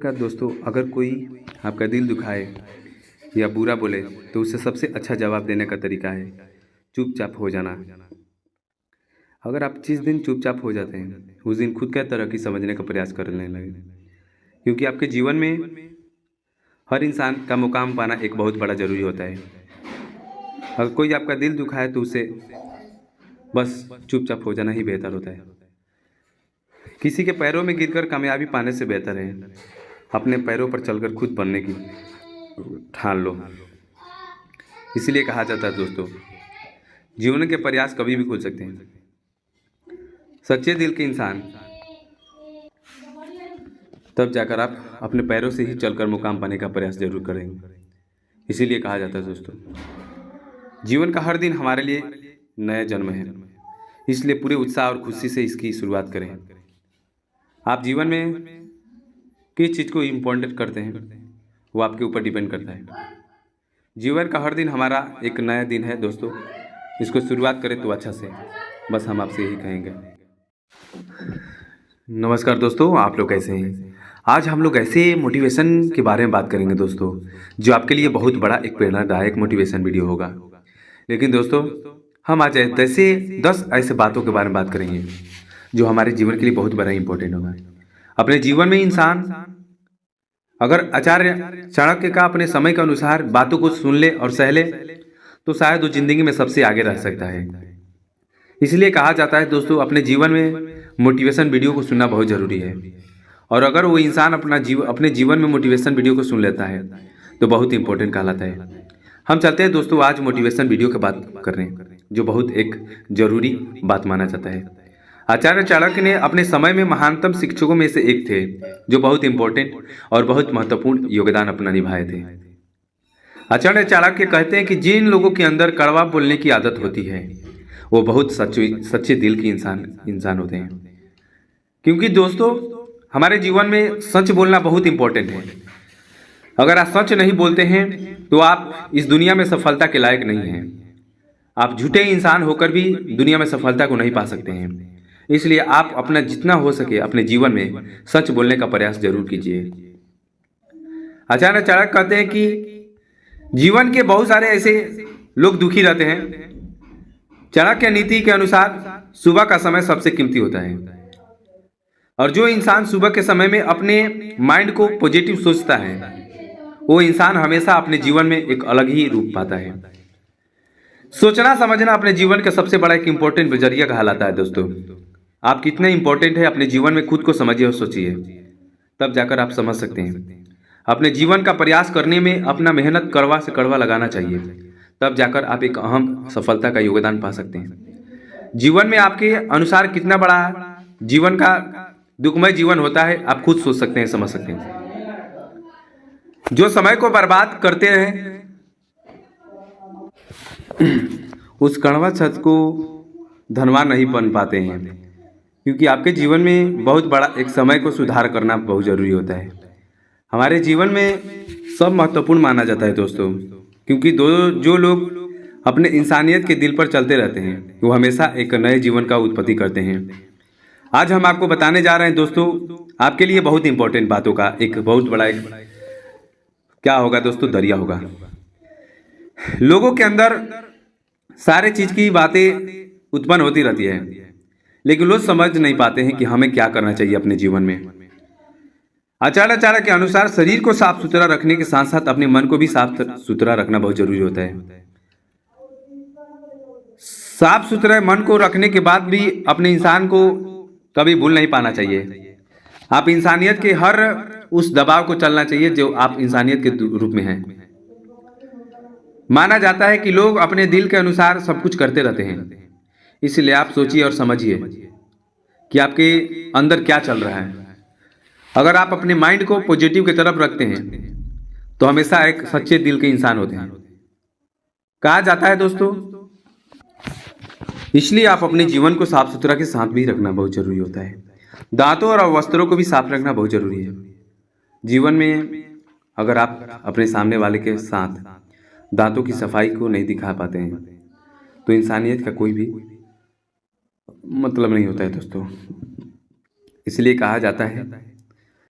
का दोस्तों, अगर कोई आपका दिल दुखाए या बुरा बोले तो उसे सबसे अच्छा जवाब देने का तरीका है चुपचाप हो जाना। अगर आप जिस दिन चुपचाप हो जाते हैं उस दिन खुद का तरक्की समझने का प्रयास करने लगे, क्योंकि आपके जीवन में हर इंसान का मुकाम पाना एक बहुत बड़ा ज़रूरी होता है। अगर कोई आपका दिल दुखाए तो उसे बस चुपचाप हो जाना ही बेहतर होता है। किसी के पैरों में गिरकर कामयाबी पाने से बेहतर है अपने पैरों पर चलकर खुद बनने की ठान लो। इसीलिए कहा जाता है दोस्तों, जीवन के प्रयास कभी भी खुल सकते हैं। सच्चे दिल के इंसान तब जाकर आप अपने पैरों से ही चलकर मुकाम पाने का प्रयास जरूर करेंगे। इसीलिए कहा जाता है दोस्तों, जीवन का हर दिन हमारे लिए नया जन्म है, इसलिए पूरे उत्साह और खुशी से इसकी शुरुआत करें। आप जीवन में किस चीज़ को इम्पोर्टेंट करते हैं वो आपके ऊपर डिपेंड करता है। जीवन का हर दिन हमारा एक नया दिन है दोस्तों, इसको शुरुआत करें तो अच्छा से। बस हम आपसे यही कहेंगे। नमस्कार दोस्तों, आप लोग कैसे हैं? आज हम लोग ऐसे मोटिवेशन के बारे में बात करेंगे दोस्तों, जो आपके लिए बहुत बड़ा एक प्रेरणादायक मोटिवेशन वीडियो होगा। लेकिन दोस्तों, हम आज ऐसे 10 ऐसे बातों के बारे में बात करेंगे जो हमारे जीवन के लिए बहुत बड़ा इंपॉर्टेंट होगा। अपने जीवन में इंसान अगर आचार्य चाणक्य का अपने समय के अनुसार बातों को सुन ले और सह ले तो शायद वो जिंदगी में सबसे आगे रह सकता है। इसलिए कहा जाता है दोस्तों, अपने जीवन में मोटिवेशन वीडियो को सुनना बहुत ज़रूरी है। और अगर वो इंसान अपने जीवन में मोटिवेशन वीडियो को सुन लेता है तो बहुत इंपॉर्टेंट कहलाता है। हम चलते हैं दोस्तों, आज मोटिवेशन वीडियो की बात कर रहे हैं जो बहुत एक जरूरी बात माना जाता है। आचार्य चाणक्य ने अपने समय में महानतम शिक्षकों में से एक थे, जो बहुत इंपॉर्टेंट और बहुत महत्वपूर्ण योगदान अपना निभाए थे। आचार्य चाणक्य कहते हैं कि जिन लोगों के अंदर कड़वा बोलने की आदत होती है वो बहुत सच्चे दिल के इंसान होते हैं। क्योंकि दोस्तों, हमारे जीवन में सच बोलना बहुत इंपॉर्टेंट है। अगर आप सच नहीं बोलते हैं तो आप इस दुनिया में सफलता के लायक नहीं हैं। आप झूठे इंसान होकर भी दुनिया में सफलता को नहीं पा सकते हैं। इसलिए आप अपना जितना हो सके अपने जीवन में सच बोलने का प्रयास जरूर कीजिए। आचार्य चाणक्य कहते हैं कि जीवन के बहुत सारे ऐसे लोग दुखी रहते हैं। चाणक्य नीति के अनुसार सुबह का समय सबसे कीमती होता है, और जो इंसान सुबह के समय में अपने माइंड को पॉजिटिव सोचता है वो इंसान हमेशा अपने जीवन में एक अलग ही रूप पाता है। सोचना समझना अपने जीवन का सबसे बड़ा एक इंपॉर्टेंट जरिया कहलाता है दोस्तों। आप कितने इंपॉर्टेंट है अपने जीवन में खुद को समझिए और सोचिए, तब जाकर आप समझ सकते हैं। अपने जीवन का प्रयास करने में अपना मेहनत कड़वा से कड़वा लगाना चाहिए, तब जाकर आप एक अहम सफलता का योगदान पा सकते हैं। जीवन में आपके अनुसार कितना बड़ा जीवन का दुखमय जीवन होता है आप खुद सोच सकते हैं, समझ सकते हैं। जो समय को बर्बाद करते हैं उस कड़वा छत को धनवान नहीं बन पाते हैं, क्योंकि आपके जीवन में बहुत बड़ा एक समय को सुधार करना बहुत जरूरी होता है। हमारे जीवन में सब महत्वपूर्ण माना जाता है दोस्तों, क्योंकि जो लोग अपने इंसानियत के दिल पर चलते रहते हैं वो हमेशा एक नए जीवन का उत्पत्ति करते हैं। आज हम आपको बताने जा रहे हैं दोस्तों, आपके लिए बहुत इंपॉर्टेंट बातों का एक बहुत बड़ा एक क्या होगा दोस्तों, दरिया होगा। लोगों के अंदर सारे चीज की बातें उत्पन्न होती रहती है, लेकिन लोग समझ नहीं पाते हैं कि हमें क्या करना चाहिए अपने जीवन में। आचार्य चाणक्य के अनुसार शरीर को साफ सुथरा रखने के साथ साथ अपने मन को भी साफ सुथरा रखना बहुत जरूरी होता है। साफ सुथरा मन को रखने के बाद भी अपने इंसान को कभी भूल नहीं पाना चाहिए। आप इंसानियत के हर उस दबाव को चलना चाहिए जो आप इंसानियत के रूप में हैं। माना जाता है कि लोग अपने दिल के अनुसार सब कुछ करते रहते हैं, इसलिए आप सोचिए और समझिए कि आपके अंदर क्या चल रहा है। अगर आप अपने माइंड को पॉजिटिव की तरफ रखते हैं तो हमेशा एक सच्चे दिल के इंसान होते हैं, कहा जाता है दोस्तों। इसलिए आप अपने जीवन को साफ सुथरा के साथ भी रखना बहुत जरूरी होता है। दांतों और वस्त्रों को भी साफ रखना बहुत जरूरी है। जीवन में अगर आप अपने सामने वाले के साथ दांतों की सफाई को नहीं दिखा पाते हैं तो इंसानियत का कोई भी मतलब नहीं होता है दोस्तों। इसलिए कहा जाता है